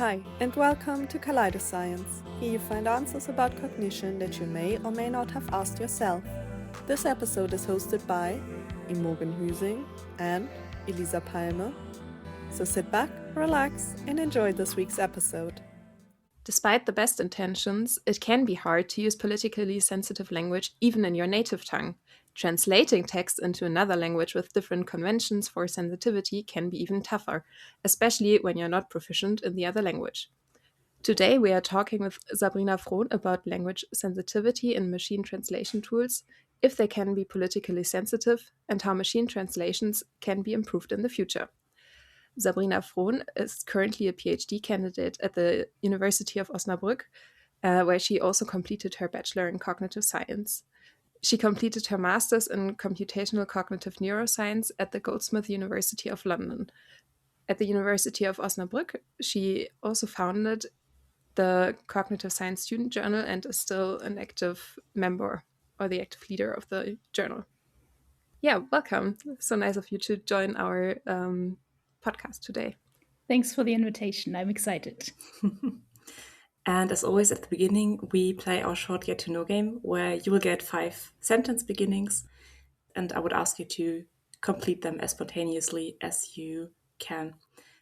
Hi, and welcome to Kaleidoscience. Here you find answers about cognition that you may or may not have asked yourself. This episode is hosted by Imogen Hüsing and Elisa Palme. So sit back, relax, and enjoy this week's episode. Despite the best intentions, it can be hard to use politically sensitive language even in your native tongue. Translating text into another language with different conventions for sensitivity can be even tougher, especially when you're not proficient in the other language. Today, we are talking with Sabrina Frohn about language sensitivity in machine translation tools, if they can be politically sensitive, and how machine translations can be improved in the future. Sabrina Frohn is currently a PhD candidate at the University of Osnabrück, where she also completed her bachelor in cognitive science. She completed her master's in computational cognitive neuroscience at the Goldsmith University of London. At the University of Osnabrück, she also founded the Cognitive Science Student Journal and is still an active member or the active leader of the journal. Yeah, welcome. So nice of you to join our podcast today. Thanks for the invitation. I'm excited. And as always, at the beginning, we play our short get-to-know game where you will get 5 sentence beginnings, and I would ask you to complete them as spontaneously as you can.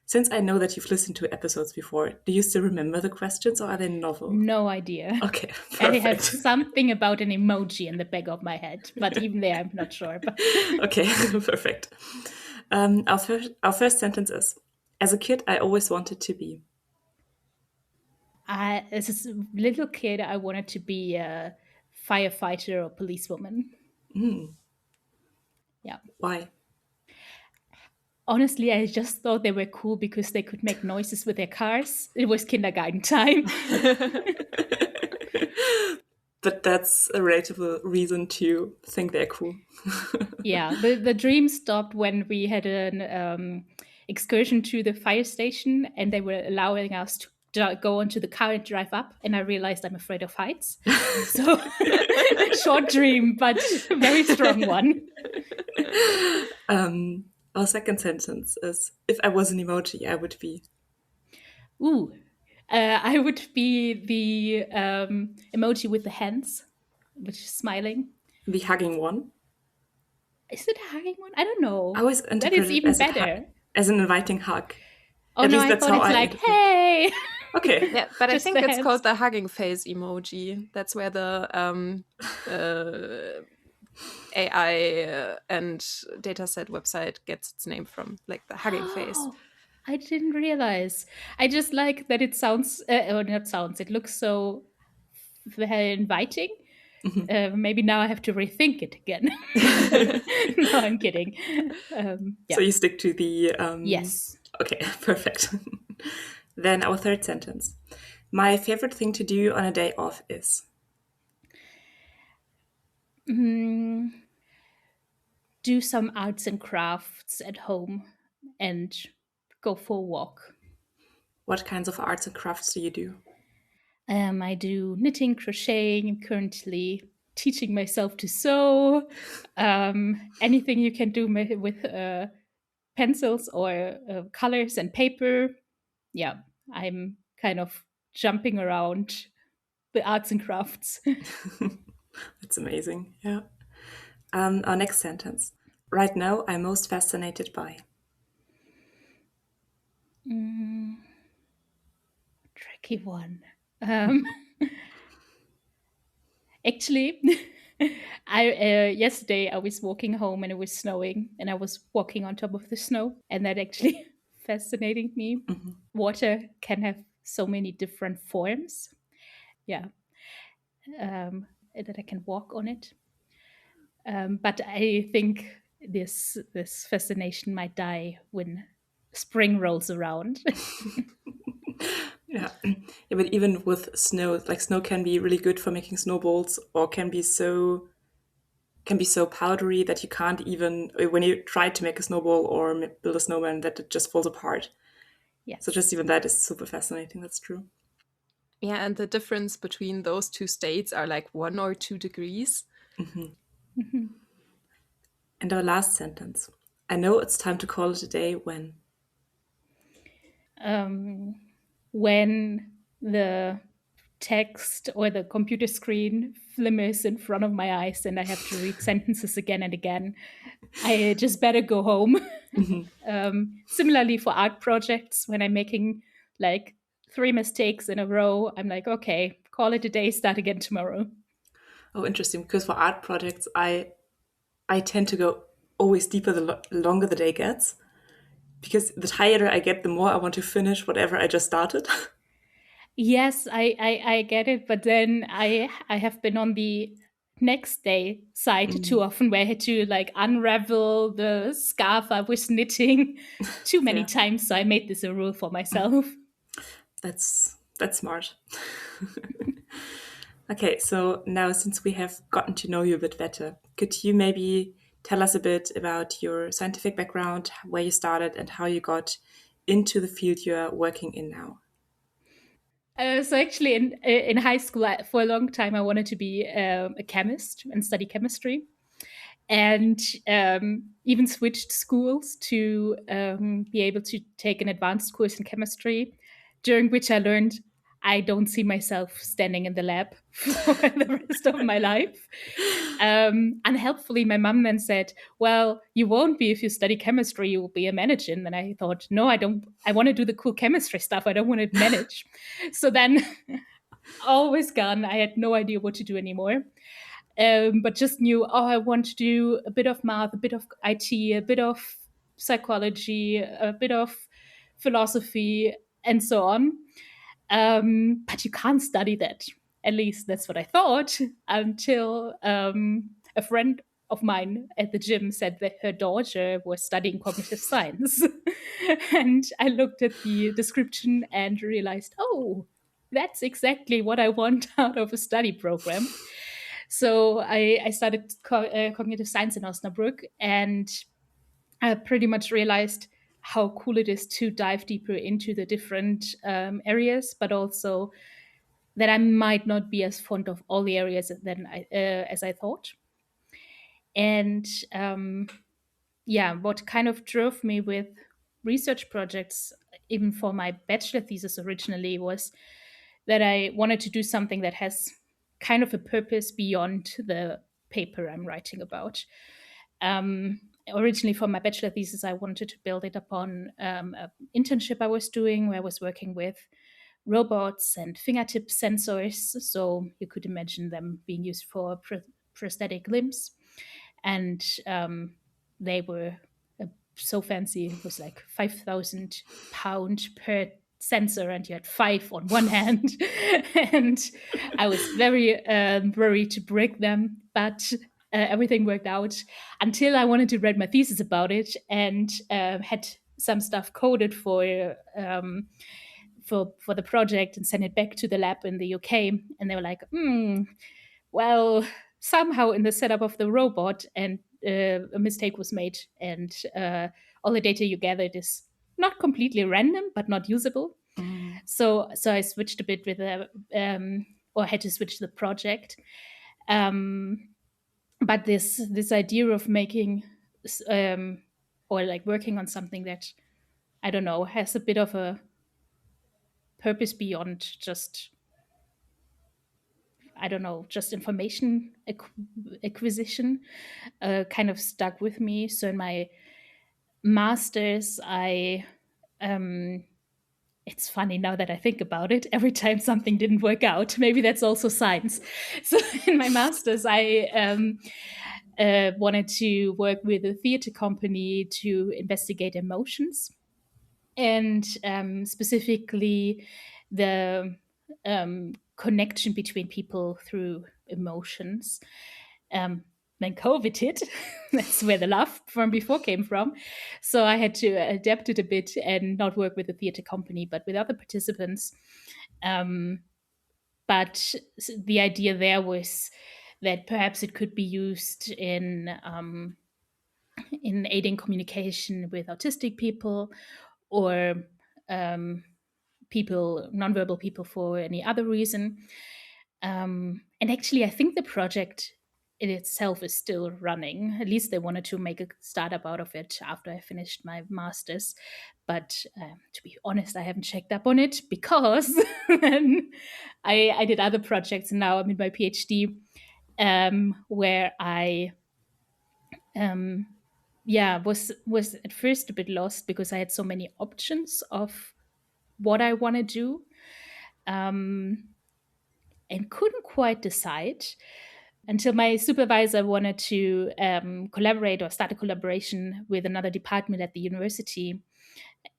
Since I know that you've listened to episodes before, do you still remember the questions, or are they novel? No idea. Okay, perfect. I have something about an emoji in the back of my head, but even there, I'm not sure. Okay, perfect. Our first sentence is, as a kid, I always wanted to be. As a little kid, I wanted to be a firefighter or policewoman. Yeah. Why? Honestly, I just thought they were cool because they could make noises with their cars. It was kindergarten time. But that's a relatable reason to think they're cool. Yeah, the dream stopped when we had an excursion to the fire station and they were allowing us to go onto the car and drive up, and I realized I'm afraid of heights. So short dream, but very strong one. Our second sentence is, if I was an emoji, I would be. I would be the emoji with the hands, which is smiling. The hugging one. Is it a hugging one? I don't know. I always that is even better. As an inviting hug. Oh, At no, least I that's thought how it's I like, hey! Okay. Yeah, but I Just think the it's hands. called the hugging face emoji. That's where the AI and dataset website gets its name from, like the hugging face. I didn't realize. I just like that it sounds, or not sounds, it looks so very inviting. Maybe now I have to rethink it again. No, I'm kidding. Yeah. So you stick to the... Yes. Okay, perfect. Then our third sentence. My favorite thing to do on a day off is... Do some arts and crafts at home and go for a walk. What kinds of arts and crafts do you do? I do knitting, crocheting. I'm currently teaching myself to sew. Anything you can do with pencils or colors and paper. Yeah, I'm kind of jumping around the arts and crafts. That's amazing, yeah. Our next sentence. Right now, I'm most fascinated by... Tricky one. Actually, yesterday I was walking home and it was snowing and I was walking on top of the snow, and that actually fascinated me. Water can have so many different forms. Yeah. That I can walk on it. But I think this fascination might die when spring rolls around. Yeah, but even with snow, like snow can be really good for making snowballs, or can be so powdery that you can't even, when you try to make a snowball or build a snowman, that it just falls apart. Yes. So just even that is super fascinating. That's true. Yeah, and the difference between those two states are like 1 or 2 degrees. And our last sentence. I know it's time to call it a day when... when the text or the computer screen flimmers in front of my eyes and I have to read sentences again and again, I just better go home. Similarly for art projects, when I'm making like 3 mistakes in a row, I'm like, okay, call it a day, start again tomorrow. Oh, interesting. Because for art projects, I tend to go always deeper the longer the day gets. Because the tireder I get, the more I want to finish whatever I just started. Yes, I get it, but then I have been on the next day side too often, where I had to like unravel the scarf I was knitting too many Yeah. times. So I made this a rule for myself. That's smart. Okay, so now since we have gotten to know you a bit better, could you maybe tell us a bit about your scientific background, where you started, and how you got into the field you're working in now? So actually, in high school, for a long time, I wanted to be a chemist and study chemistry, and even switched schools to be able to take an advanced course in chemistry, during which I learned I don't see myself standing in the lab for the rest of my life. Unhelpfully, my mom then said, well, you won't be if you study chemistry, you will be a manager. And then I thought, no, I don't. I want to do the cool chemistry stuff. I don't want to manage. So then always gone. I had no idea what to do anymore. But just knew, I want to do a bit of math, a bit of IT, a bit of psychology, a bit of philosophy, and so on. But you can't study that. At least that's what I thought, until a friend of mine at the gym said that her daughter was studying cognitive science. And I looked at the description and realized, oh, that's exactly what I want out of a study program. So I started cognitive science in Osnabrück, and I pretty much realized how cool it is to dive deeper into the different areas, but also that I might not be as fond of all the areas as I thought. And what kind of drove me with research projects, even for my bachelor thesis originally, was that I wanted to do something that has kind of a purpose beyond the paper I'm writing about. Originally, for my bachelor thesis, I wanted to build it upon an internship I was doing, where I was working with robots and fingertip sensors. So you could imagine them being used for prosthetic limbs. And they were so fancy. It was like 5,000 pounds per sensor, and you had 5 on one hand. And I was very worried to break them, but everything worked out until I wanted to write my thesis about it, and had some stuff coded for the project and sent it back to the lab in the UK. And they were like, well, somehow in the setup of the robot, and a mistake was made, and all the data you gathered is not completely random, but not usable. So I switched a bit with or had to switch the project. But this idea of making or like working on something that, I don't know, has a bit of a purpose beyond just, I don't know, just information acquisition, kind of stuck with me. So in my master's, it's funny now that I think about it, every time something didn't work out. Maybe that's also science. So in my master's, I wanted to work with a theater company to investigate emotions, and specifically the connection between people through emotions. Then COVID hit. That's where the love from before came from. So I had to adapt it a bit and not work with the theater company, but with other participants. But the idea there was that perhaps it could be used in aiding communication with autistic people, or nonverbal people for any other reason. And actually, I think the project in itself is still running. At least they wanted to make a startup out of it after I finished my master's. But to be honest, I haven't checked up on it because I did other projects, and now I'm in my PhD, where I was at first a bit lost because I had so many options of what I want to do, and couldn't quite decide until my supervisor wanted to collaborate or start a collaboration with another department at the university.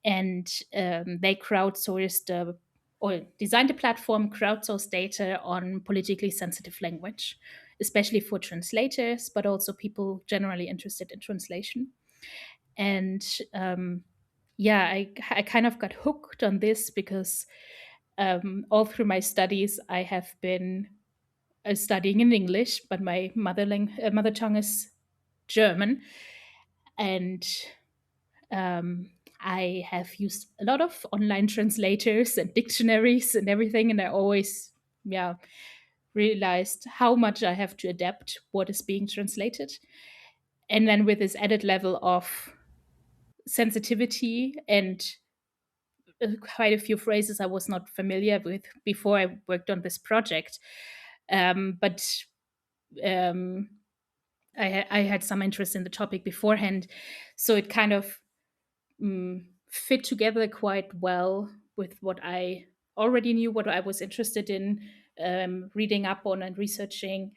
And they crowdsourced or designed a platform, crowdsourced data on politically sensitive language, especially for translators, but also people generally interested in translation. And I kind of got hooked on this because all through my studies, I have been studying in English, but my mother tongue is German. And I have used a lot of online translators and dictionaries and everything, and I always, realized how much I have to adapt what is being translated. And then with this added level of sensitivity and quite a few phrases I was not familiar with before I worked on this project. But I had some interest in the topic beforehand, so it kind of fit together quite well with what I already knew, what I was interested in reading up on and researching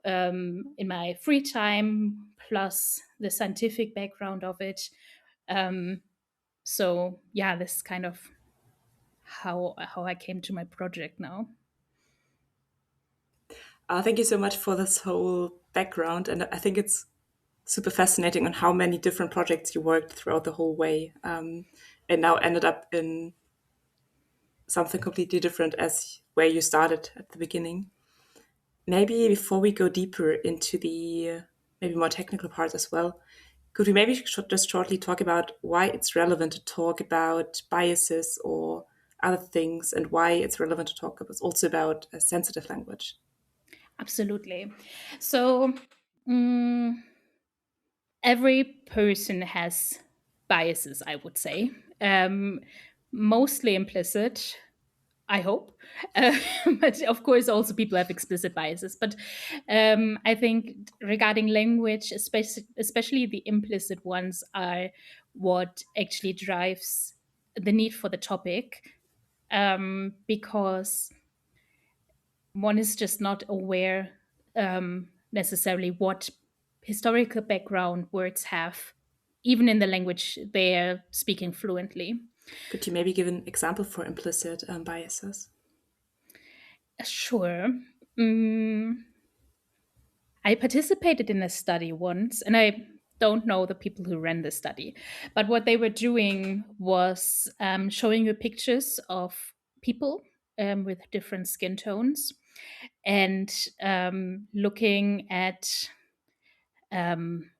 in my free time, plus the scientific background of it. So yeah, this is kind of how I came to my project now. Thank you so much for this whole background, and I think it's super fascinating on how many different projects you worked throughout the whole way, and now ended up in something completely different as where you started at the beginning. Maybe before we go deeper into the maybe more technical parts as well, could we maybe just shortly talk about why it's relevant to talk about biases or other things, and why it's relevant to talk also about a sensitive language? Absolutely. So every person has biases, I would say, mostly implicit, I hope. But of course, also people have explicit biases. But I think regarding language, especially the implicit ones, are what actually drives the need for the topic, because one is just not aware necessarily what historical background words have, even in the language they're speaking fluently. Could you maybe give an example for implicit biases? Sure. I participated in a study once, and I don't know the people who ran the study, but what they were doing was showing you pictures of people with different skin tones, and looking at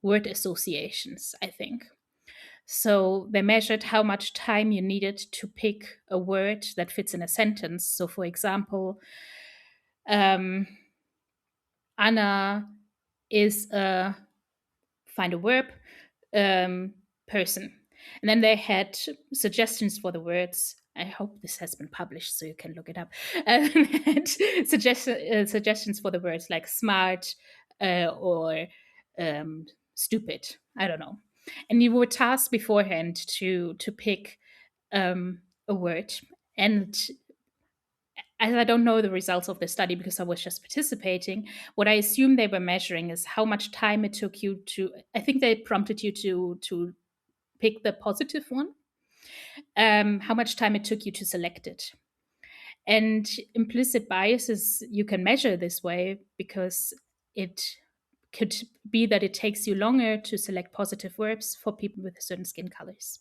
word associations, I think. So they measured how much time you needed to pick a word that fits in a sentence. So, for example, Anna is a, find a verb, person. And then they had suggestions for the words. I hope this has been published so you can look it up. Suggestions for the words like smart or stupid. I don't know. And you were tasked beforehand to pick a word. And as I don't know the results of the study because I was just participating, what I assume they were measuring is how much time it took you to. I think they prompted you to pick the positive one. How much time it took you to select it. And implicit biases you can measure this way because it could be that it takes you longer to select positive verbs for people with certain skin colors.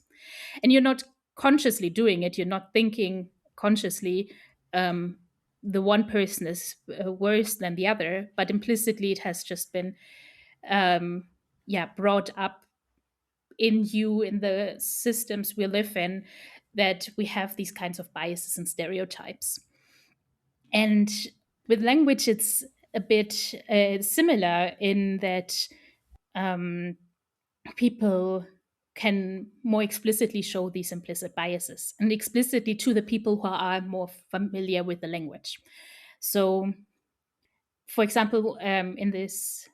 And you're not consciously doing it, you're not thinking consciously the one person is worse than the other, but implicitly it has just been brought up in you, in the systems we live in, that we have these kinds of biases and stereotypes. And with language, it's a bit similar in that people can more explicitly show these implicit biases, and explicitly to the people who are more familiar with the language. So, for example, in this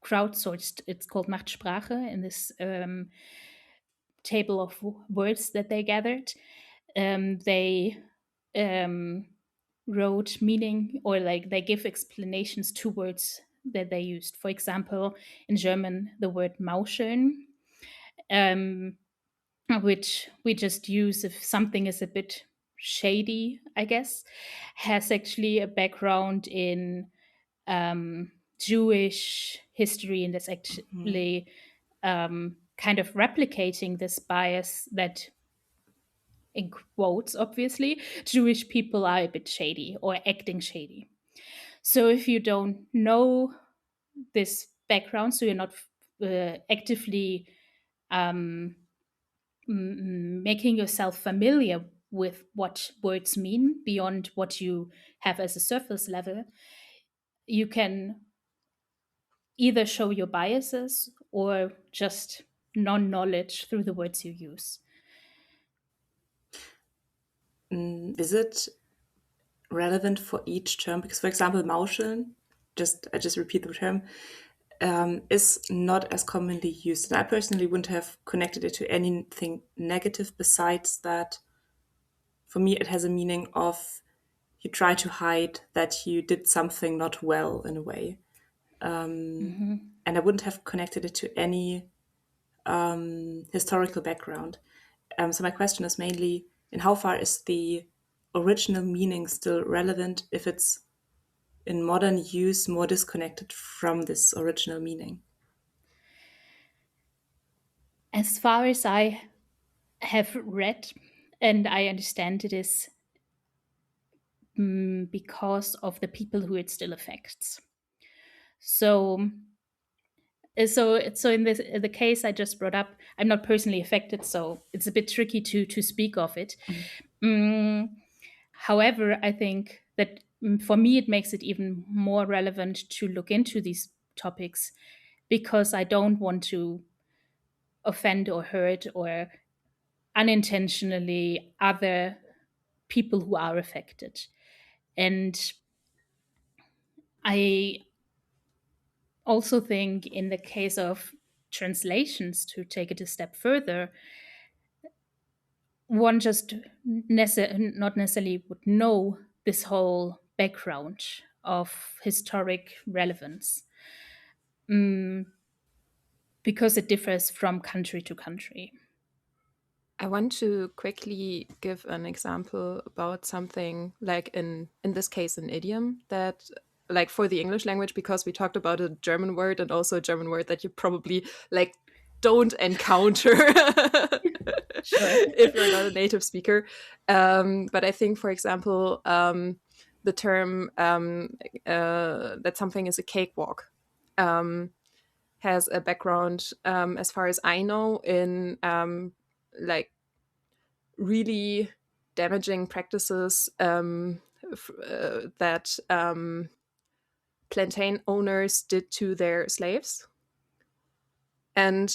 crowdsourced, it's called Machtsprache, in this table of words that they gathered, they wrote meaning, or like they give explanations to words that they used. For example, in German, the word mauscheln, which we just use if something is a bit shady, I guess, has actually a background in Jewish history, and is actually kind of replicating this bias that, in quotes, obviously, Jewish people are a bit shady or acting shady. So if you don't know this background, so you're not actively making yourself familiar with what words mean beyond what you have as a surface level, you can either show your biases or just non-knowledge through the words you use. Is it relevant for each term? Because, for example, mauscheln, I just repeat the term, is not as commonly used. And I personally wouldn't have connected it to anything negative besides that. For me, it has a meaning of you try to hide that you did something not well in a way. And I wouldn't have connected it to any historical background. So my question is mainly, in how far is the original meaning still relevant if it's in modern use more disconnected from this original meaning? As far as I have read and I understand, it is because of the people who it still affects. So in the case I just brought up, I'm not personally affected, so it's a bit tricky to speak of it. However, I think that for me it makes it even more relevant to look into these topics, because I don't want to offend or hurt or unintentionally other people who are affected. And I also think in the case of translations, to take it a step further, one just not necessarily would know this whole background of historic relevance, because it differs from country to country. I want to quickly give an example about something like in this case an idiom that, like, for the English language, because we talked about a German word and also a German word that you probably like don't encounter if you're not a native speaker. But I think, for example, the term that something is a cakewalk has a background, as far as I know, in like really damaging practices that plantain owners did to their slaves. And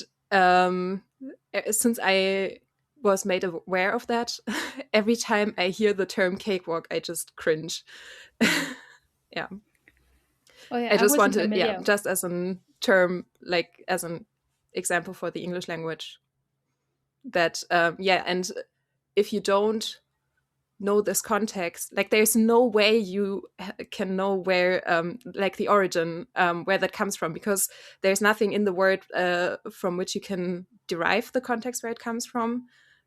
since I was made aware of that, every time I hear the term cakewalk, I just cringe. Yeah. Oh, yeah, I just wanted, familiar. just as a term, like as an example for the English language. That and if you don't know this context, like there's no way you can know where like the origin, where that comes from, because there's nothing in the word from which you can derive the context where it comes from.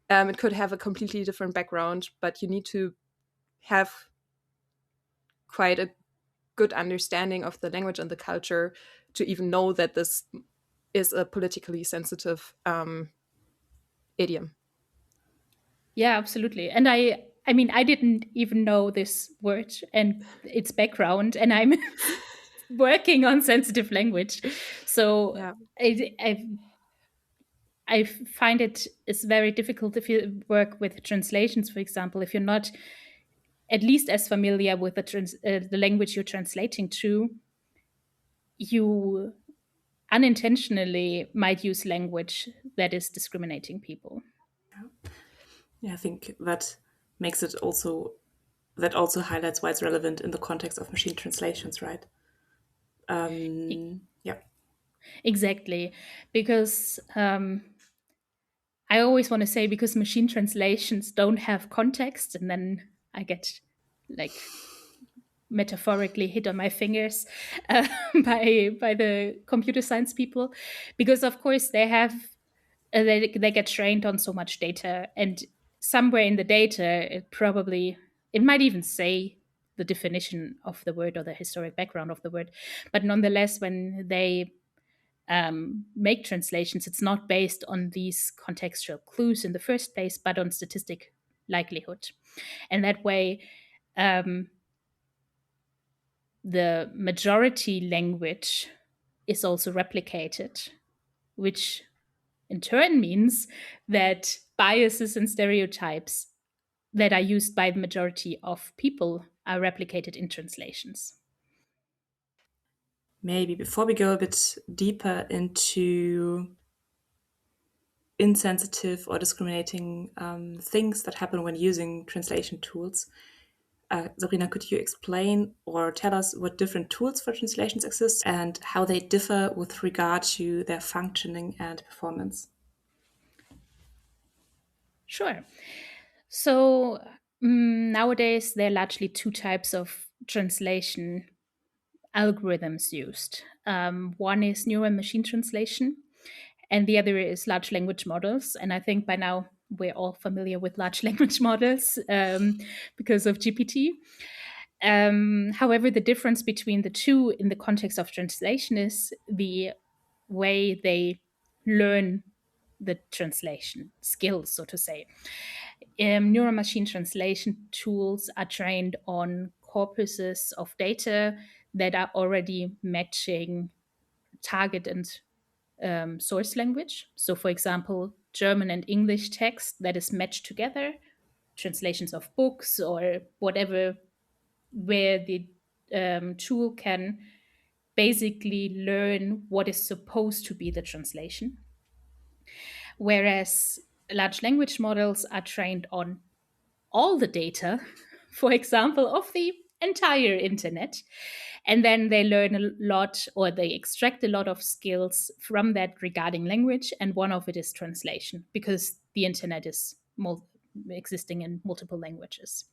It could have a completely different background, but you need to have quite a good understanding of the language and the culture to even know that this is a politically sensitive idiom. Yeah, absolutely. And I mean, I didn't even know this word and its background, and I'm working on sensitive language. So Yeah. I find it is very difficult if you work with translations, for example, if you're not at least as familiar with the language you're translating to, you unintentionally might use language that is discriminating people. Yeah, I think that makes it also, that also highlights why it's relevant in the context of machine translations, right? Yeah. Exactly. Because I always want to say, because machine translations don't have context, and then I get like metaphorically hit on my fingers by the computer science people, because of course they have they get trained on so much data, and somewhere in the data it might even say the definition of the word or the historic background of the word, but nonetheless when they make translations, it's not based on these contextual clues in the first place, but on statistic likelihood. And that way, the majority language is also replicated, which in turn means that biases and stereotypes that are used by the majority of people are replicated in translations. Maybe before we go a bit deeper into insensitive or discriminating things that happen when using translation tools, Sabrina, could you explain or tell us what different tools for translations exist and how they differ with regard to their functioning and performance? Sure. So nowadays, there are largely two types of translation algorithms used. One is neural machine translation, and the other is large language models. And I think by now we're all familiar with large language models because of GPT. However, the difference between the two in the context of translation is the way they learn the translation skills, so to say. Neural machine translation tools are trained on corpuses of data that are already matching target and source language. So, for example, German and English text that is matched together, translations of books or whatever, where the tool can basically learn what is supposed to be the translation. Whereas large language models are trained on all the data, for example, of the entire internet. And then they learn a lot, or they extract a lot of skills from that regarding language. And one of it is translation, because the internet is existing in multiple languages.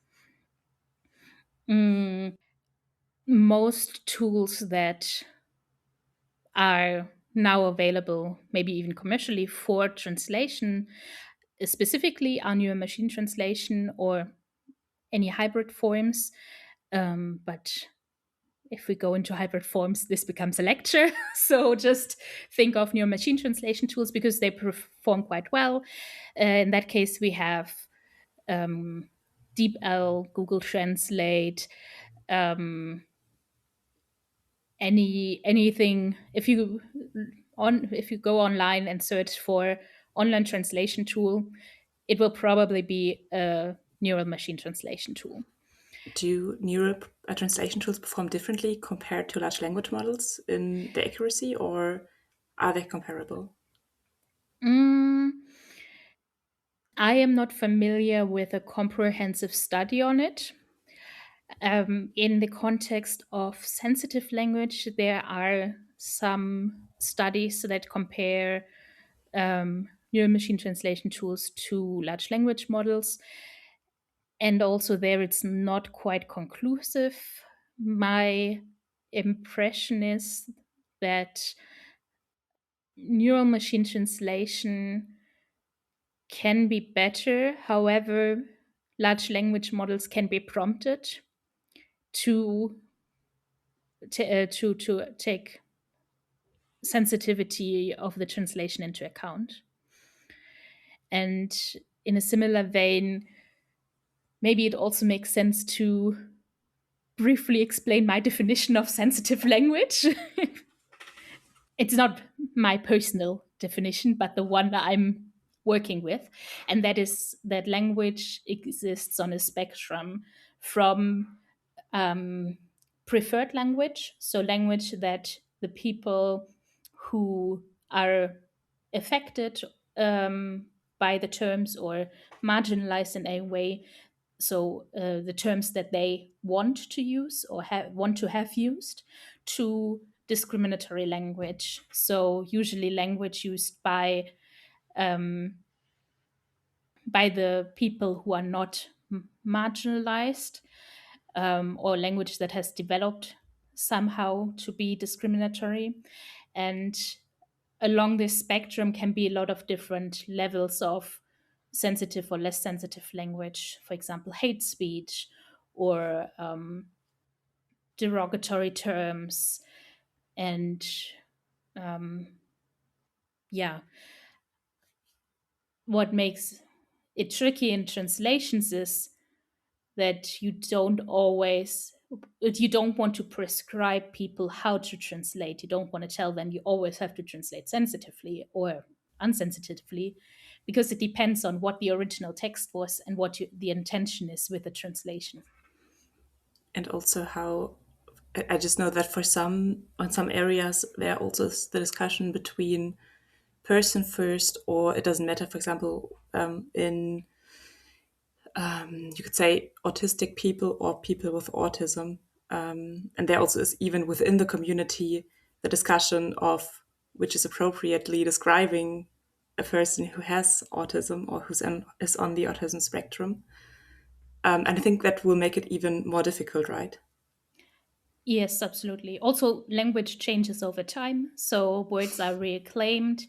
Most tools that are now available, maybe even commercially, for translation, specifically are neural machine translation or any hybrid forms. But if we go into hybrid forms, this becomes a lecture. So just think of neural machine translation tools because they perform quite well. In that case, we have DeepL, Google Translate, anything. If you go online and search for online translation tool, it will probably be a neural machine translation tool. Do neural translation tools perform differently compared to large language models in the accuracy, or are they comparable? I am not familiar with a comprehensive study on it. In the context of sensitive language, there are some studies that compare neural machine translation tools to large language models. And also there it's not quite conclusive. My impression is that neural machine translation can be better. However, large language models can be prompted to take sensitivity of the translation into account. And in a similar vein, maybe it also makes sense to briefly explain my definition of sensitive language. It's not my personal definition, but the one that I'm working with, and that is that language exists on a spectrum from preferred language, so language that the people who are affected by the terms or marginalized in a way, so the terms that they want to use or want to have used, to discriminatory language, so usually language used by the people who are not marginalized, or language that has developed somehow to be discriminatory. And along this spectrum can be a lot of different levels of sensitive or less sensitive language, for example, hate speech or derogatory terms. And yeah, what makes it tricky in translations is that you don't want to prescribe people how to translate. You don't want to tell them you always have to translate sensitively or unsensitively, because it depends on what the original text was and what the intention is with the translation. And also how I just know that on some areas there also is the discussion between person first, or it doesn't matter. For example, in you could say autistic people or people with autism, and there also is, even within the community, the discussion of which is appropriately describing a person who has autism or is on the autism spectrum. And I think that will make it even more difficult, right? Yes, absolutely. Also, language changes over time, so words are reclaimed.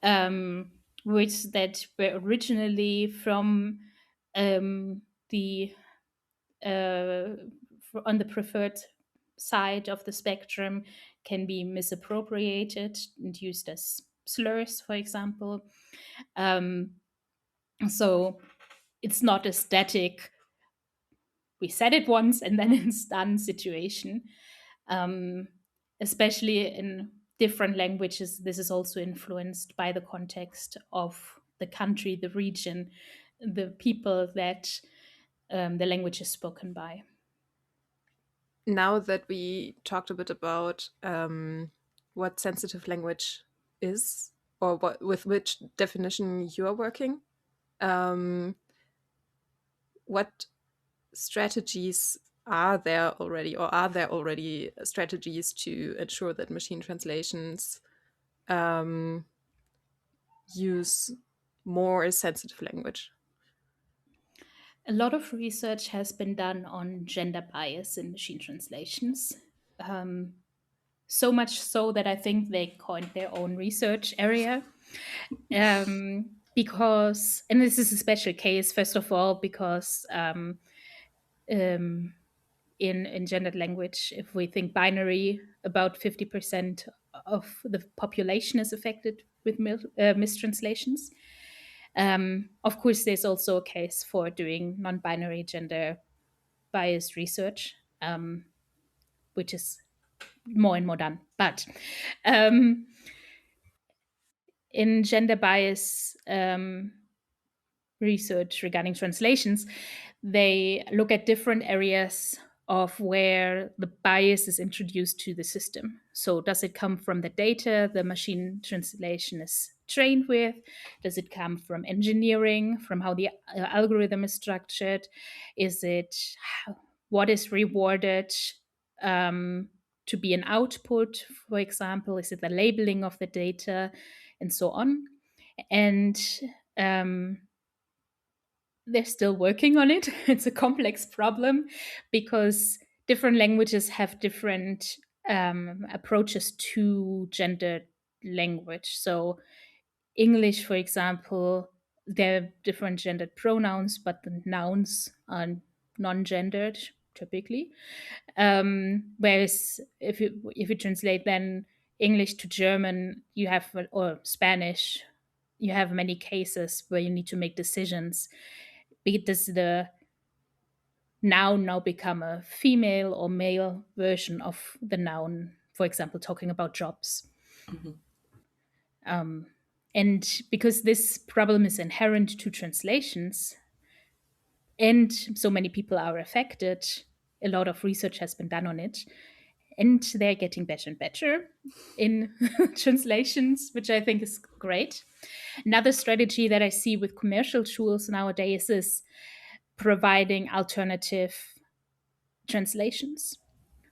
Words that were originally from the on the preferred side of the spectrum can be misappropriated and used as slurs, for example. So it's not a static, we said it once and then it's done situation. Especially in different languages, this is also influenced by the context of the country, the region, the people that the language is spoken by. Now that we talked a bit about what sensitive language is, or with which definition you are working, what strategies are there already, or are there already strategies to ensure that machine translations use more sensitive language? A lot of research has been done on gender bias in machine translations. So much so that I think they coined their own research area. Because, and this is a special case, first of all, because in gendered language, if we think binary, about 50% of the population is affected with mistranslations. Of course, there's also a case for doing non-binary gender bias research, which is more and more done. But in gender bias research regarding translations, they look at different areas of where the bias is introduced to the system. So does it come from the data the machine translation is trained with? Does it come from engineering, from how the algorithm is structured? Is it what is rewarded to be an output, for example? Is it the labeling of the data and so on? And they're still working on it. It's a complex problem because different languages have different approaches to gendered language. So English, for example, there are different gendered pronouns, but the nouns are non-gendered typically. Whereas if you translate then English to German, you have, or Spanish, you have many cases where you need to make decisions. Does the noun now become a female or male version of the noun? For example, talking about jobs. And because this problem is inherent to translations, and so many people are affected, a lot of research has been done on it. And they're getting better and better in translations, which I think is great. Another strategy that I see with commercial tools nowadays is providing alternative translations.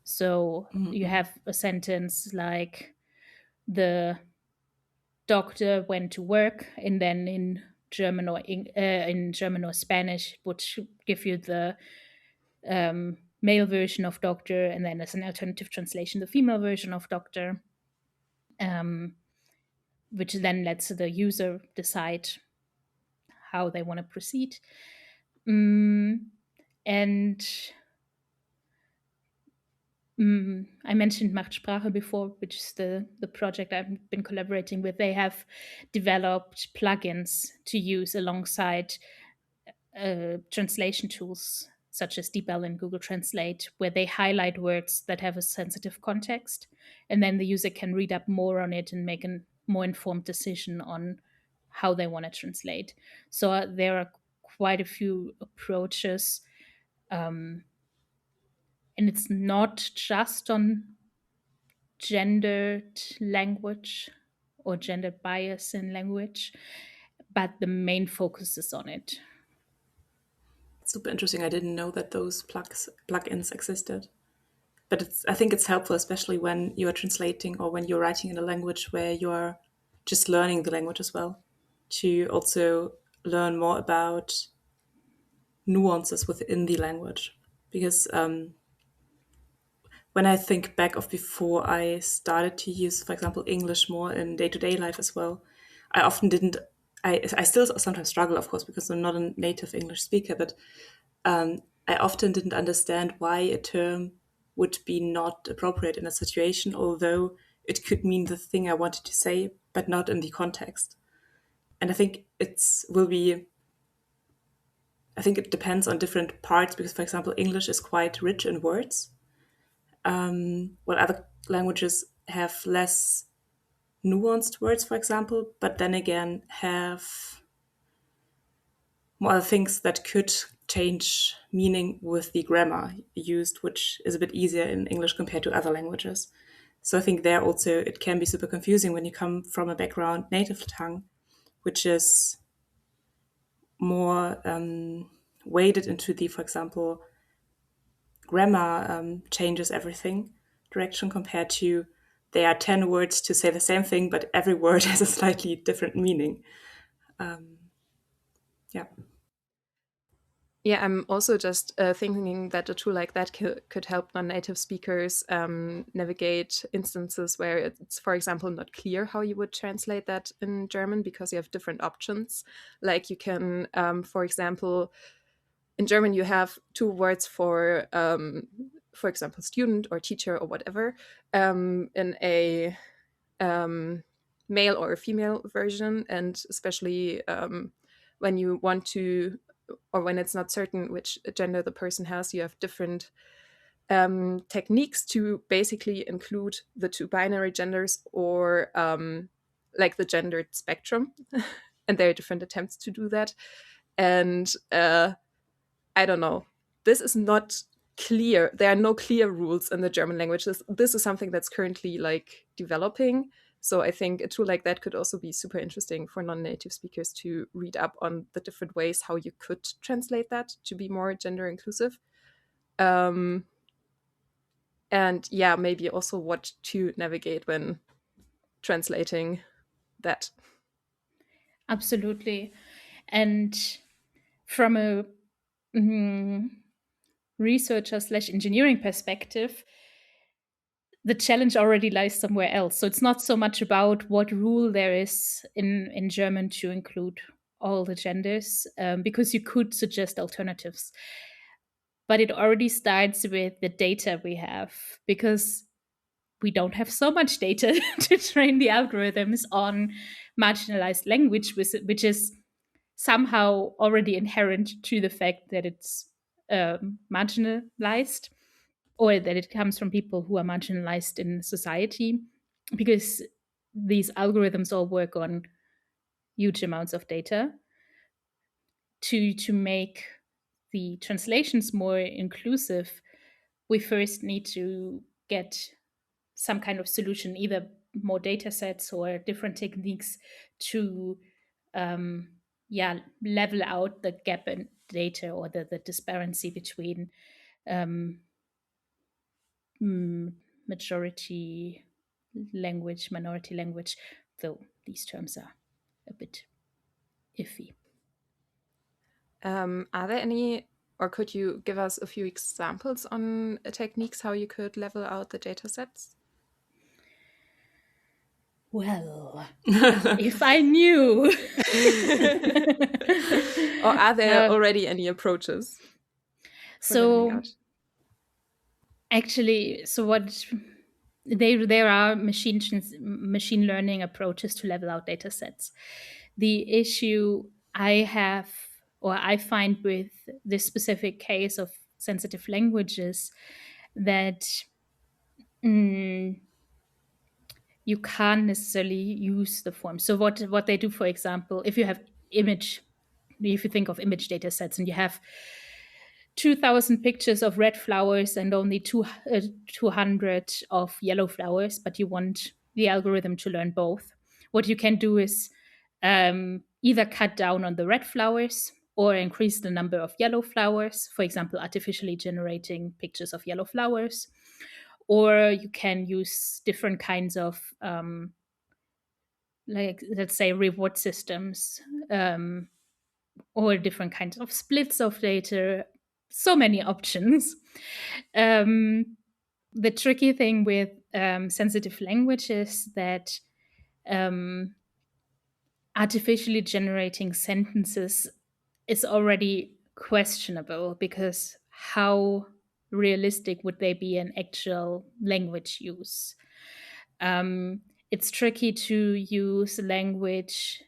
So you have a sentence like, the doctor went to work, and then in German or Spanish would give you the male version of doctor, and then as an alternative translation, the female version of doctor, which then lets the user decide how they want to proceed. And I mentioned Machtsprache before, which is the project I've been collaborating with. They have developed plugins to use alongside translation tools such as DeepL and Google Translate, where they highlight words that have a sensitive context, and then the user can read up more on it and make a more informed decision on how they want to translate. So there are quite a few approaches, and it's not just on gendered language or gender bias in language, but the main focus is on it. Super interesting. I didn't know that those plugins existed. But I think it's helpful, especially when you're translating or when you're writing in a language where you're just learning the language as well, to also learn more about nuances within the language. Because when I think back of before I started to use, for example, English more in day-to-day life as well, I often didn't, I still sometimes struggle, of course, because I'm not a native English speaker, but I often didn't understand why a term would be not appropriate in a situation, although it could mean the thing I wanted to say, but not in the context. And I think it depends on different parts, because, for example, English is quite rich in words, while other languages have less nuanced words, for example, but then again have more other things that could change meaning with the grammar used, which is a bit easier in English compared to other languages. So I think there also it can be super confusing when you come from a background native tongue, which is more weighted into the, for example, grammar changes everything direction, compared to there are 10 words to say the same thing, but every word has a slightly different meaning. Yeah. Yeah, I'm also just thinking that a tool like that could help non-native speakers navigate instances where it's, for example, not clear how you would translate that in German, because you have different options. Like you can, for example, in German you have two words for example, student or teacher or whatever, in a male or a female version, and especially when you want to, or when it's not certain which gender the person has, you have different techniques to basically include the two binary genders, or like the gendered spectrum. And there are different attempts to do that. And I don't know, this is not clear. There are no clear rules in the German language. This is something that's currently like developing. So I think a tool like that could also be super interesting for non-native speakers to read up on the different ways how you could translate that to be more gender inclusive. And yeah, maybe also what to navigate when translating that. Absolutely. And from a researcher/engineering perspective, the challenge already lies somewhere else. So it's not so much about what rule there is in German to include all the genders, because you could suggest alternatives. But it already starts with the data we have, because we don't have so much data to train the algorithms on marginalized language, which is somehow already inherent to the fact that it's marginalized, or that it comes from people who are marginalized in society, because these algorithms all work on huge amounts of data. To make the translations more inclusive, we first need to get some kind of solution, either more data sets or different techniques to level out the gap in data, or the disparity between majority language, minority language, though these terms are a bit iffy. Are there any, or could you give us a few examples on techniques how you could level out the data sets? Well, if I knew. Or are there already any approaches? So actually, there are machine learning approaches to level out data sets. The issue I find with this specific case of sensitive languages, that you can't necessarily use the form. So what they do, for example, if you think of image data sets and you have 2,000 pictures of red flowers and only 200 of yellow flowers, but you want the algorithm to learn both, what you can do is either cut down on the red flowers or increase the number of yellow flowers, for example, artificially generating pictures of yellow flowers. Or you can use different kinds of, let's say, reward systems, or different kinds of splits of data. So many options. The tricky thing with sensitive language is that artificially generating sentences is already questionable, because how realistic would they be in actual language use? It's tricky to use language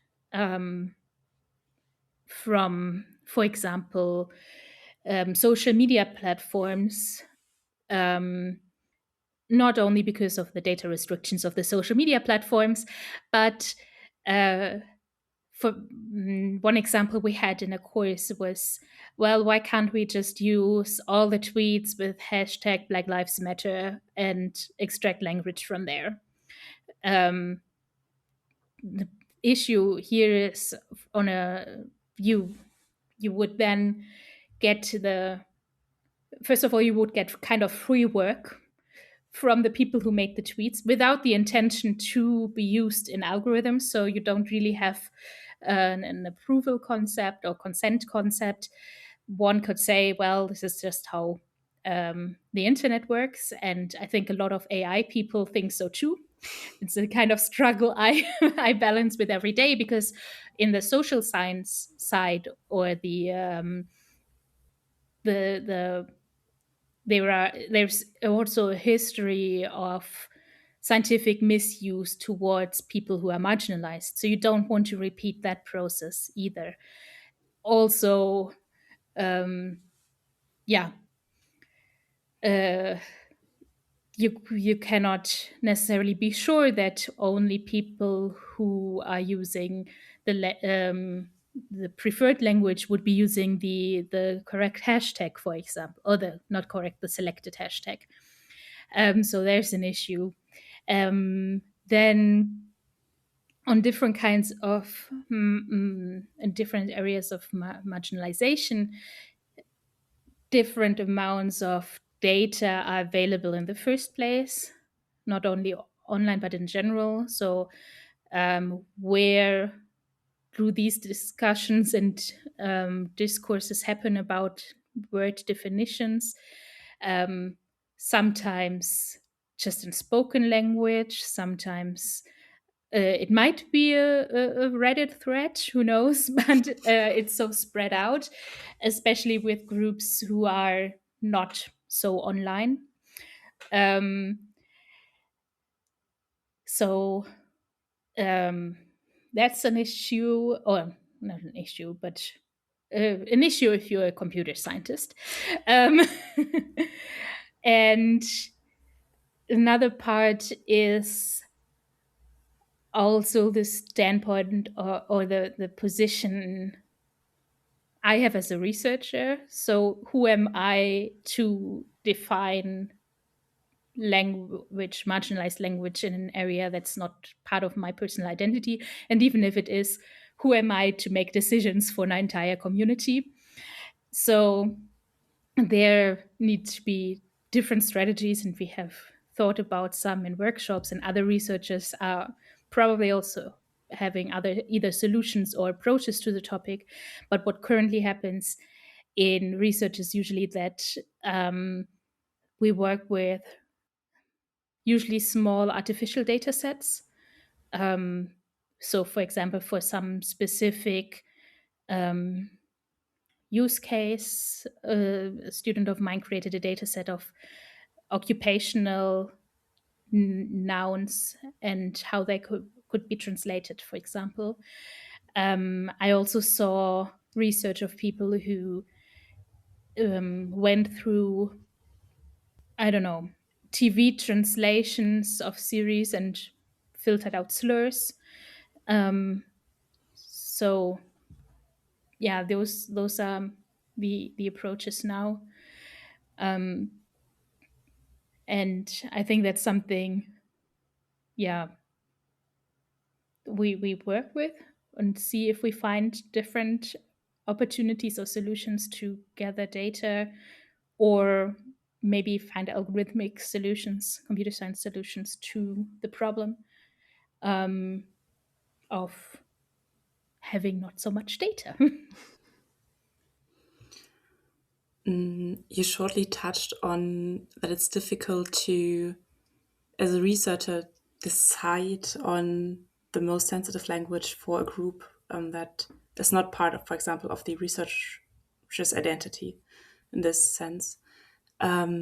from, for example, social media platforms, not only because of the data restrictions of the social media platforms, but for one example we had in a course was, well, why can't we just use all the tweets with hashtag Black Lives Matter and extract language from there? The issue here is you would then get first of all, you would get kind of free work from the people who made the tweets without the intention to be used in algorithms. So you don't really have an approval concept or consent concept. One could say, well, this is just how the internet works. And I think a lot of AI people think so too. It's a kind of struggle I balance with every day, because in the social science side, or there's also a history of scientific misuse towards people who are marginalized. So you don't want to repeat that process either. Also, you cannot necessarily be sure that only people who are using the preferred language would be using the correct hashtag, for example, or the selected hashtag. So there's an issue. Then on different kinds of in different areas of marginalization, different amounts of data are available in the first place, not only online but in general. So where do these discussions and discourses happen about word definitions? Sometimes just in spoken language, sometimes it might be a Reddit thread, who knows, but it's so spread out, especially with groups who are not so online. So that's an issue, or not an issue, but an issue if you're a computer scientist. And another part is also the standpoint or the position I have as a researcher. So who am I to define language, marginalized language in an area that's not part of my personal identity? And even if it is, who am I to make decisions for an entire community? So there need to be different strategies, and we have thought about some in workshops, and other researchers are probably also having other either solutions or approaches to the topic. But what currently happens in research is usually that we work with usually small artificial data sets. So, for example, for some specific use case, a student of mine created a data set of occupational nouns and how they could be translated, for example. I also saw research of people who went through, I don't know, TV translations of series and filtered out slurs. So yeah, those are the approaches now. And I think that's something, yeah, we work with and see if we find different opportunities or solutions to gather data, or maybe find algorithmic solutions, computer science solutions to the problem of having not so much data. You shortly touched on that it's difficult to, as a researcher, decide on the most sensitive language for a group that is not part of, for example, of the researcher's identity in this sense. How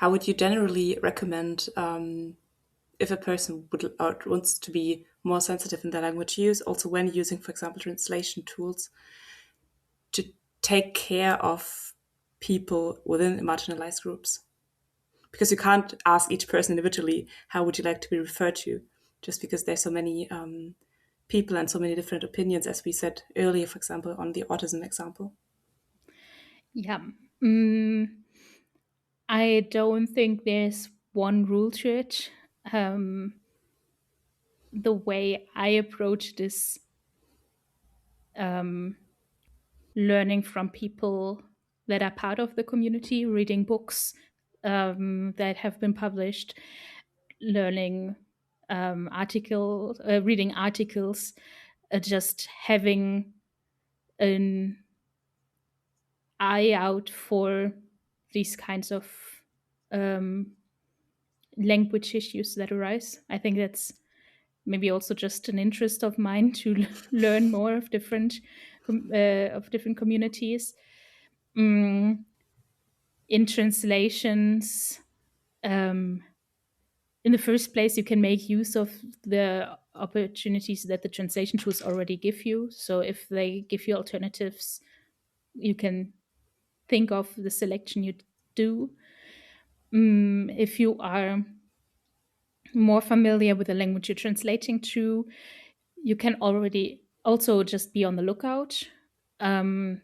would you generally recommend if a person would or wants to be more sensitive in their language use, also when using, for example, translation tools, to take care of people within marginalized groups? Because you can't ask each person individually, how would you like to be referred to? Just because there's so many people and so many different opinions, as we said earlier, for example, on the autism example. Yeah. I don't think there's one rule to it. The way I approach this, learning from people that are part of the community, reading books that have been published, learning reading articles, just having an eye out for these kinds of language issues that arise. I think that's maybe also just an interest of mine to learn more of different communities. In translations, in the first place, you can make use of the opportunities that the translation tools already give you. So if they give you alternatives, you can think of the selection you do. If you are more familiar with the language you're translating to, you can already also just be on the lookout from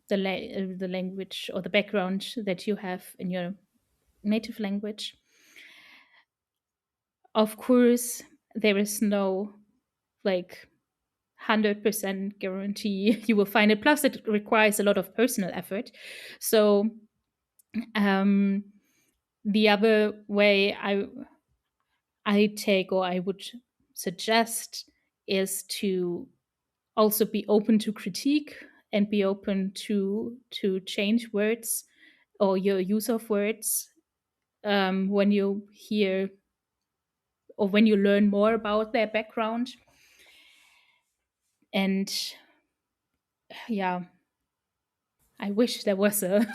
the language or the background that you have in your native language. Of course, there is no 100% guarantee you will find it. Plus, it requires a lot of personal effort. So the other way I take, or I would suggest, is to also be open to critique and be open to change words or your use of words when you hear or when you learn more about their background. And yeah, I wish there was a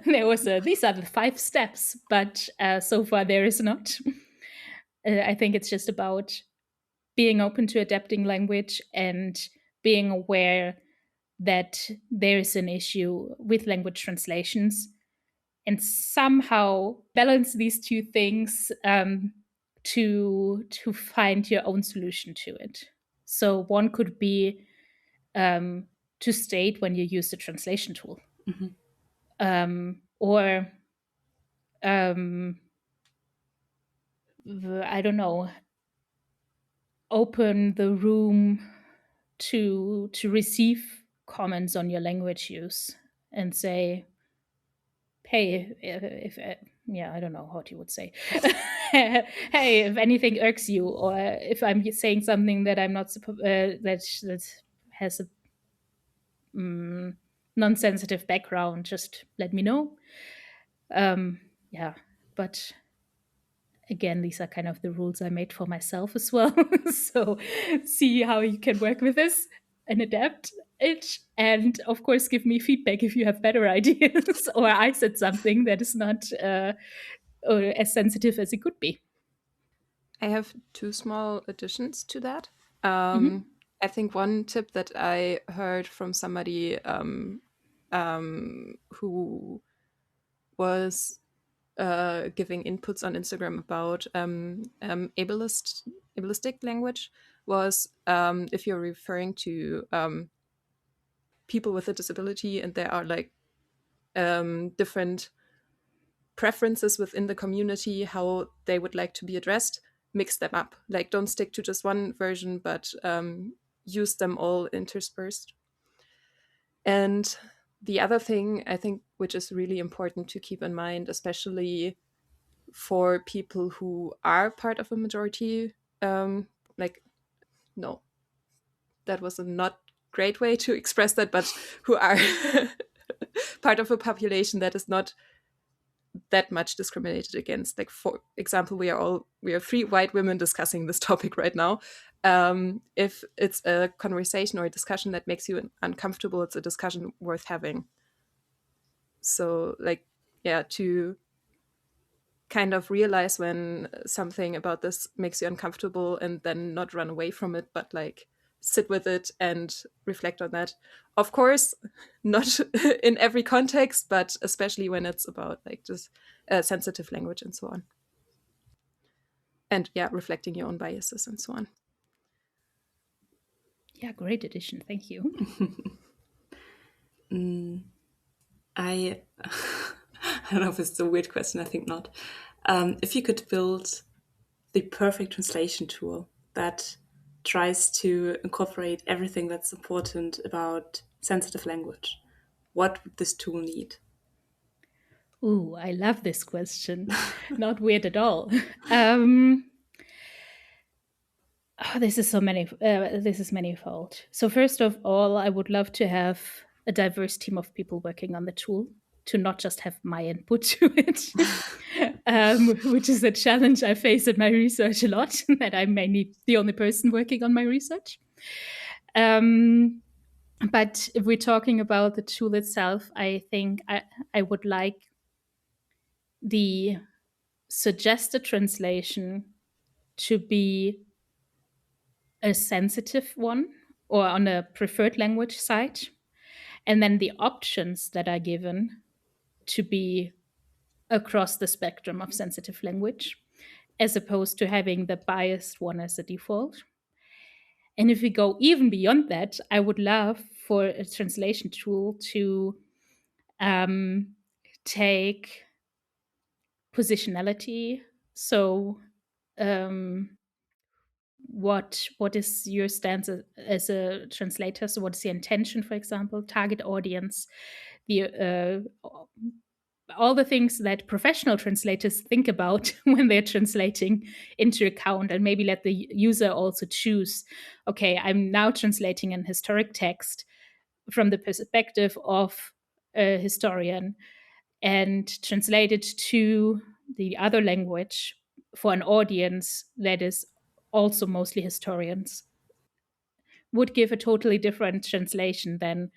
these are the 5 steps, but so far there is not. I think it's just about being open to adapting language and being aware that there is an issue with language translations, and somehow balance these two things to find your own solution to it. So one could be to state when you use the translation tool, or I don't know, open the room to receive comments on your language use and say, hey, if yeah, I don't know what you would say. Hey, if anything irks you, or if I'm saying something that I'm not that has a non-sensitive background, just let me know. Yeah, but again, these are kind of the rules I made for myself as well. So see how you can work with this and adapt it. And of course, give me feedback if you have better ideas or I said something that is not as sensitive as it could be. I have two small additions to that. Mhm. I think one tip that I heard from somebody who was giving inputs on Instagram about ableistic language was if you're referring to people with a disability and there are like different preferences within the community, how they would like to be addressed, mix them up. Like, don't stick to just one version, but use them all interspersed. And the other thing I think, which is really important to keep in mind, especially for people who are part of a majority, like, no, that was a not great way to express that, but who are part of a population that is not that much discriminated against. Like, for example, we are three white women discussing this topic right now. If it's a conversation or a discussion that makes you uncomfortable, it's a discussion worth having. So, like, yeah, to kind of realize when something about this makes you uncomfortable and then not run away from it, but like sit with it and reflect on that. Of course, not in every context, but especially when it's about like just sensitive language and so on. And yeah, reflecting your own biases and so on. Yeah, great addition. Thank you. I don't know if it's a weird question, I think not. If you could build the perfect translation tool that tries to incorporate everything that's important about sensitive language, what would this tool need? Ooh, I love this question. Not weird at all. This is so many. This is manifold. So first of all, I would love to have a diverse team of people working on the tool, to not just have my input to it, which is a challenge I face in my research a lot. That I'm mainly the only person working on my research. But if we're talking about the tool itself, I think I would like the suggested translation to be a sensitive one or on a preferred language side. And then the options that are given to be across the spectrum of sensitive language, as opposed to having the biased one as a default. And if we go even beyond that, I would love for a translation tool to take positionality. So, what is your stance as a translator? So, what is the intention, for example, target audience, the all the things that professional translators think about when they're translating into account, and maybe let the user also choose, okay, I'm now translating an historic text from the perspective of a historian and translate it to the other language for an audience that is also mostly historians, would give a totally different translation than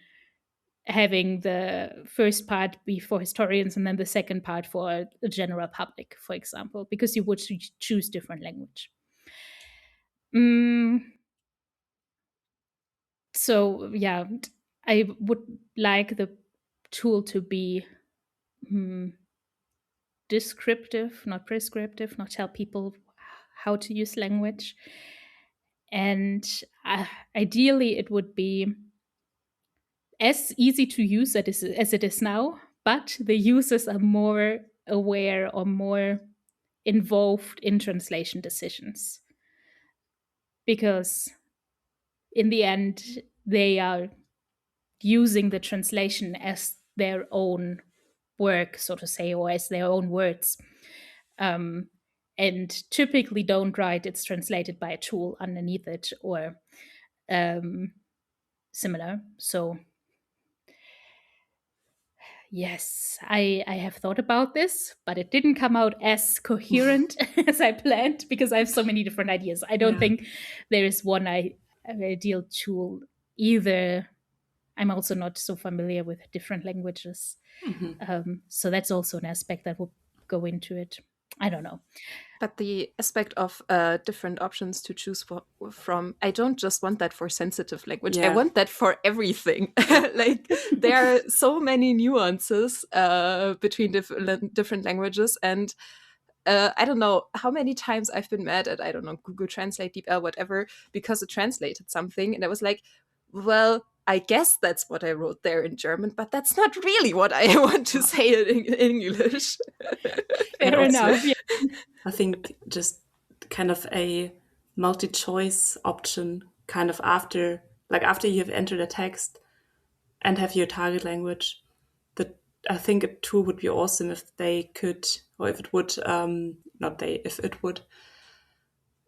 having the first part be for historians and then the second part for the general public, for example, because you would choose different language. So yeah, I would like the tool to be descriptive, not prescriptive, not tell people how to use language. And ideally, it would be as easy to use as it is now, but the users are more aware or more involved in translation decisions. Because in the end, they are using the translation as their own work, so to say, or as their own words. And typically don't write it's translated by a tool underneath it or similar. So yes, I have thought about this, but it didn't come out as coherent as I planned because I have so many different ideas. I don't think there is one ideal tool either. I'm also not so familiar with different languages. So that's also an aspect that will go into it. I don't know. But the aspect of different options to choose from, I don't just want that for sensitive language. I want that for everything. Like there are so many nuances between different languages. And I don't know how many times I've been mad at, I don't know, Google Translate, DeepL, whatever, because it translated something. And I was like, well, I guess that's what I wrote there in German, but that's not really what I want to say in English. Fair enough. Yeah. I think just kind of a multi-choice option kind of after you've entered a text and have your target language. I think a tool would be awesome if they could, or if it would, if it would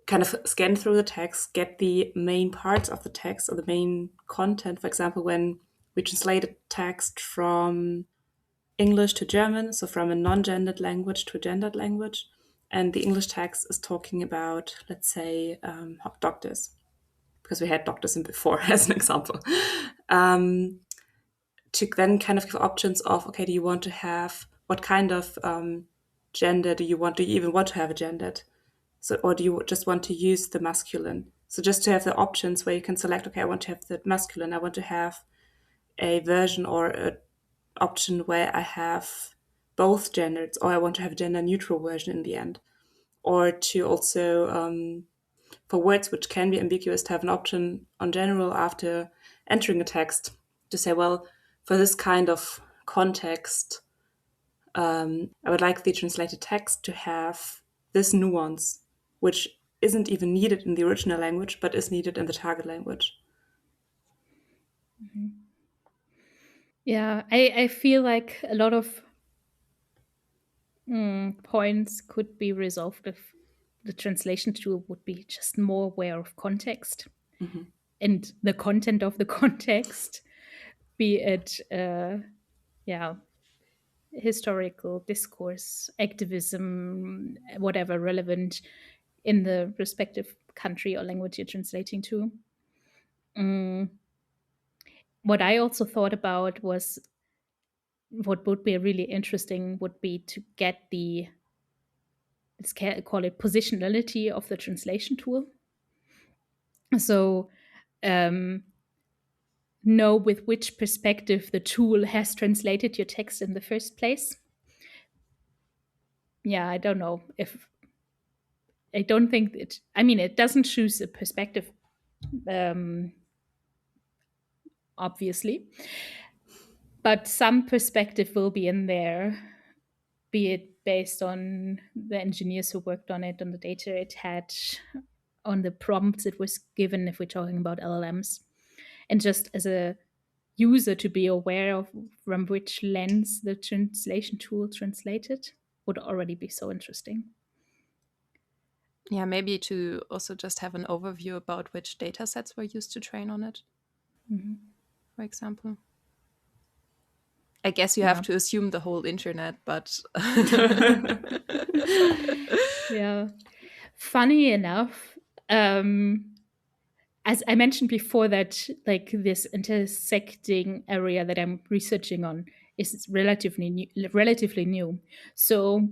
kind of scan through the text, get the main parts of the text or the main content. For example, when we translate a text from English to German, so from a non-gendered language to a gendered language, and the English text is talking about, let's say, doctors, because we had doctors in before as an example, to then kind of give options of, okay, do you want to have, what kind of gender do you even want to have a gendered? So, or do you just want to use the masculine? So just to have the options where you can select, okay, I want to have the masculine, I want to have a version or an option where I have both genders, or I want to have a gender neutral version in the end. Or to also, for words which can be ambiguous, to have an option on general after entering a text to say, well, for this kind of context, I would like the translated text to have this nuance, which isn't even needed in the original language, but is needed in the target language. Mm-hmm. Yeah, I feel like a lot of points could be resolved if the translation tool would be just more aware of context and the content of the context, be it, historical discourse, activism, whatever relevant in the respective country or language you're translating to. What I also thought about was what would be really interesting would be to get the, let's call it positionality of the translation tool. So know with which perspective the tool has translated your text in the first place. Yeah, I don't know if I don't think it. I mean, it doesn't choose a perspective, obviously, but some perspective will be in there, be it based on the engineers who worked on it, on the data it had, on the prompts it was given, if we're talking about LLMs, and just as a user to be aware of from which lens the translation tool translated would already be so interesting. Yeah, maybe to also just have an overview about which data sets were used to train on it, for example. I guess you have to assume the whole internet, but... Yeah. Funny enough, as I mentioned before, that like this intersecting area that I'm researching on is relatively new. So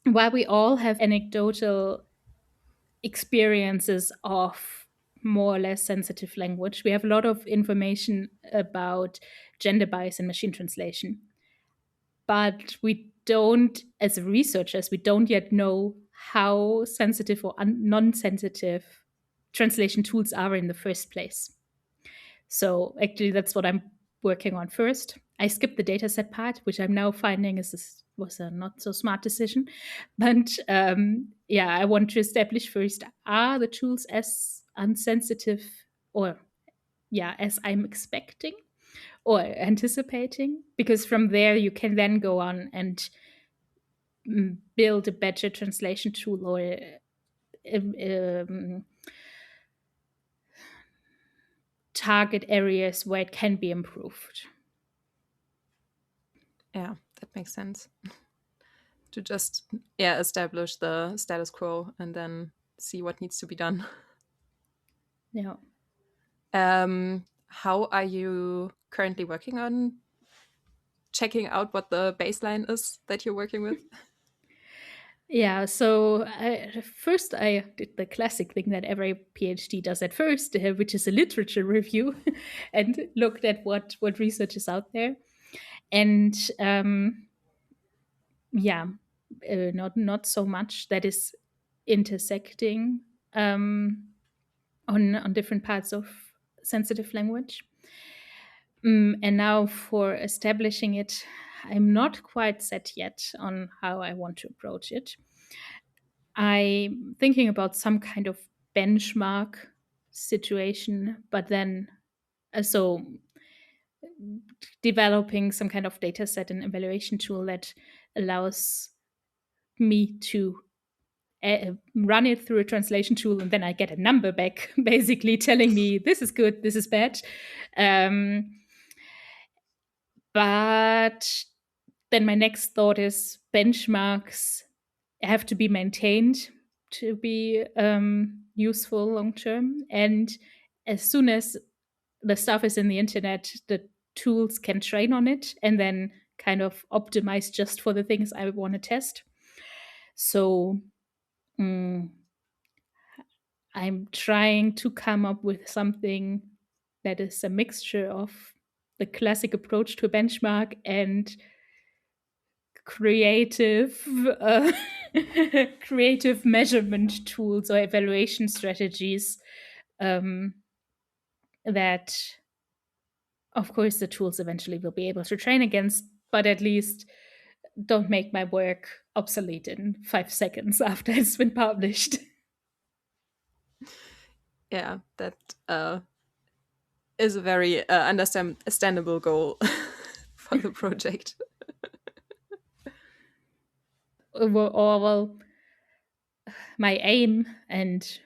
while we all have anecdotal experiences of more or less sensitive language, we have a lot of information about gender bias in machine translation. but we don't, as researchers, we don't yet know how sensitive or non-sensitive translation tools are in the first place. So actually, that's what I'm working on first. I skipped the dataset part, which I'm now finding was a not so smart decision. But I want to establish first, are the tools as unsensitive or as I'm expecting or anticipating? Because from there you can then go on and build a better translation tool or target areas where it can be improved. Yeah, that makes sense. To just establish the status quo and then see what needs to be done. Yeah. How are you currently working on checking out what the baseline is that you're working with? Yeah, so first I did the classic thing that every PhD does at first, which is a literature review, and looked at what research is out there. And not so much that is intersecting on different parts of sensitive language. And now for establishing it, I'm not quite set yet on how I want to approach it. I'm thinking about some kind of benchmark situation, but then developing some kind of data set and evaluation tool that allows me to run it through a translation tool, and then I get a number back, basically telling me this is good, this is bad. But then my next thought is benchmarks have to be maintained to be useful long term. And as soon as the stuff is in the internet, the tools can train on it and then kind of optimize just for the things I want to test. So I'm trying to come up with something that is a mixture of the classic approach to a benchmark and creative creative measurement tools or evaluation strategies that, of course, the tools eventually will be able to train against, but at least don't make my work obsolete in 5 seconds after it's been published. Yeah, that is a very understandable goal for the project. Well, my aim, and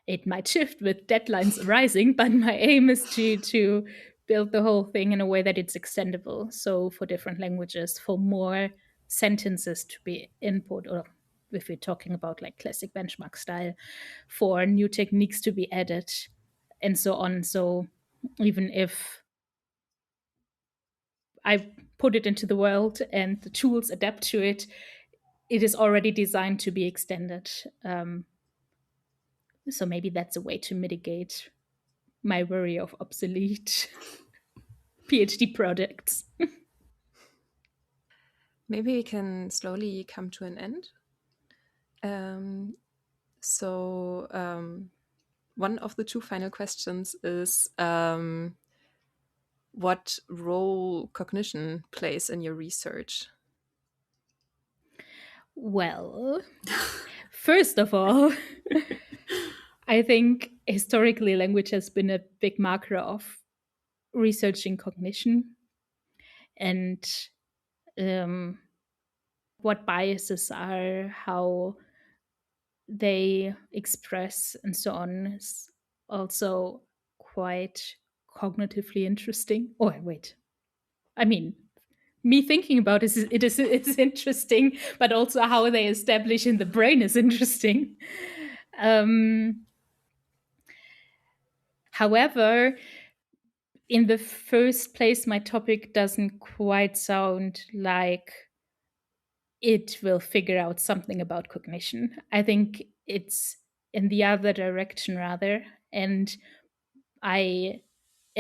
it might shift with deadlines arising, but my aim is to build the whole thing in a way that it's extendable. So for different languages, for more sentences to be input, or if we're talking about like classic benchmark style, for new techniques to be added, and so on. So even if I put it into the world and the tools adapt to it, it is already designed to be extended. So maybe that's a way to mitigate my worry of obsolete PhD projects. Maybe we can slowly come to an end. One of the 2 final questions is what role cognition plays in your research? Well, first of all, I think historically language has been a big marker of researching cognition and what biases are, how they express, and so on, is also quite cognitively interesting. Oh, wait. I mean, me thinking about it is interesting, but also how they establish in the brain is interesting. However, in the first place, my topic doesn't quite sound like it will figure out something about cognition. I think it's in the other direction rather. And I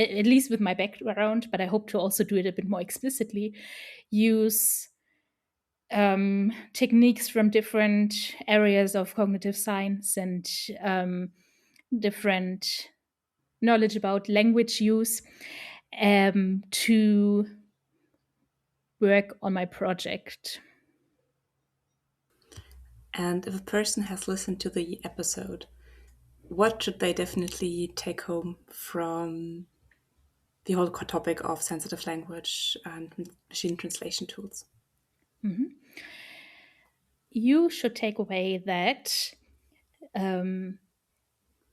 at least with my background, but I hope to also do it a bit more explicitly, use techniques from different areas of cognitive science and different knowledge about language use to work on my project. And if a person has listened to the episode, what should they definitely take home from the whole topic of sensitive language and machine translation tools? Mm-hmm. You should take away that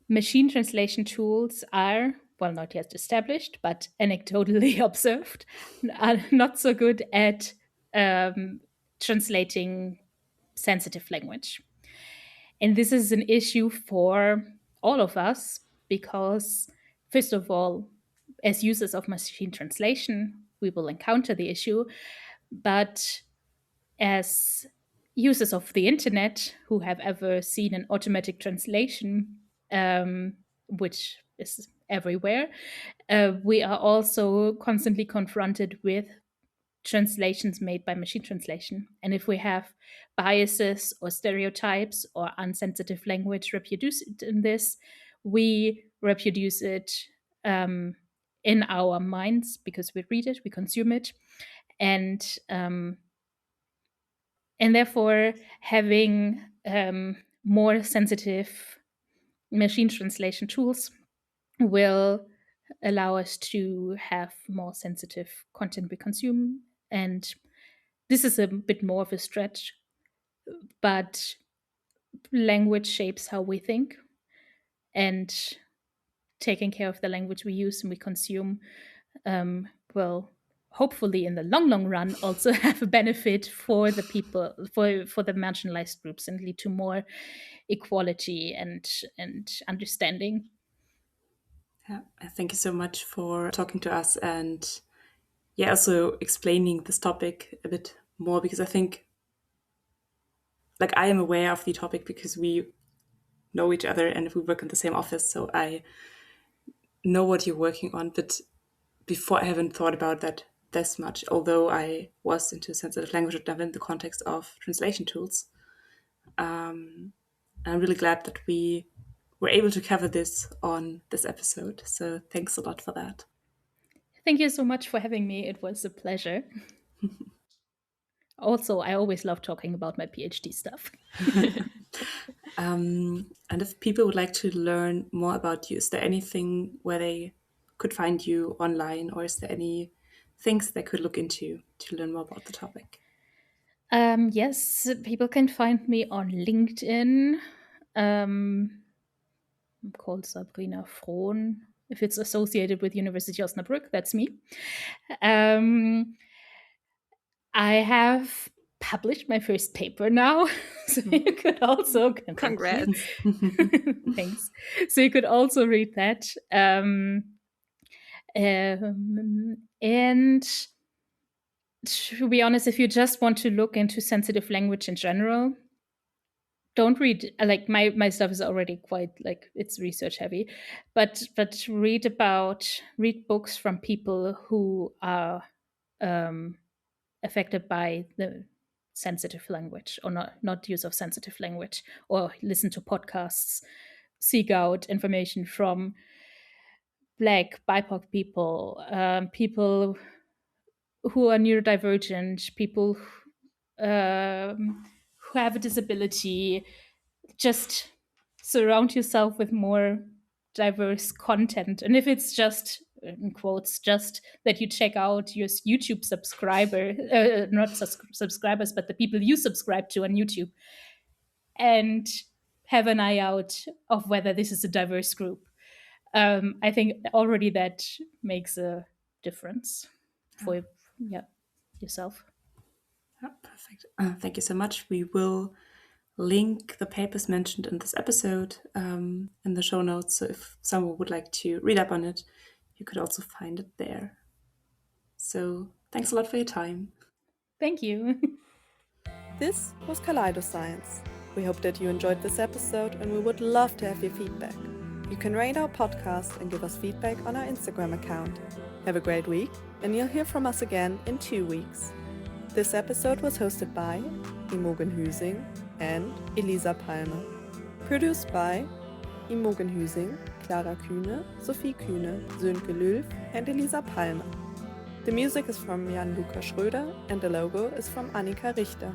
machine translation tools are, well, not yet established, but anecdotally observed, are not so good at translating sensitive language. And this is an issue for all of us because, first of all, as users of machine translation, we will encounter the issue. But as users of the internet who have ever seen an automatic translation, which is everywhere, we are also constantly confronted with translations made by machine translation. And if we have biases or stereotypes or unsensitive language reproduced in this, we reproduce it in our minds because we read it, we consume it, and therefore having more sensitive machine translation tools will allow us to have more sensitive content we consume. And this is a bit more of a stretch, but language shapes how we think, and taking care of the language we use and we consume will hopefully in the long run also have a benefit for the people, for the marginalized groups, and lead to more equality and understanding. Yeah, thank you so much for talking to us and also explaining this topic a bit more, because I think I am aware of the topic because we know each other and we work in the same office, so I know what you're working on, but before I haven't thought about that this much, although I was into sensitive language never in the context of translation tools. I'm really glad that we were able to cover this on this episode, so thanks a lot for that. Thank you so much for having me. It was a pleasure. Also, I always love talking about my PhD stuff. And if people would like to learn more about you, is there anything where they could find you online, or is there any things they could look into to learn more about the topic? Yes, people can find me on LinkedIn. I'm called Sabrina Frohn. If it's associated with University of Osnabrück, that's me. I have published my first paper now, so you could also Congrats. Thanks. So you could also read that. And to be honest, if you just want to look into sensitive language in general, don't read, like my stuff is already quite it's research heavy, but read books from people who are affected by the sensitive language or not use of sensitive language, or listen to podcasts, seek out information from Black, BIPOC people, people who are neurodivergent, people who have a disability. Just surround yourself with more diverse content. And if it's just, in quotes, just that you check out your YouTube not subscribers, but the people you subscribe to on YouTube, and have an eye out of whether this is a diverse group. I think already that makes a difference for yourself. Yeah, perfect. Thank you so much. We will link the papers mentioned in this episode in the show notes. So if someone would like to read up on it, you could also find it there. So thanks a lot for your time. Thank you. This was Science. We hope that you enjoyed this episode and we would love to have your feedback. You can rate our podcast and give us feedback on our Instagram account. Have a great week, and you'll hear from us again in 2 weeks. This episode was hosted by Imogen Hüsing and Elisa Palmer. Produced by Imogen Hüsing, Clara Kühne, Sophie Kühne, Sönke Lülf, and Elisa Palmer. The music is from Jan-Luca Schröder and the logo is from Annika Richter.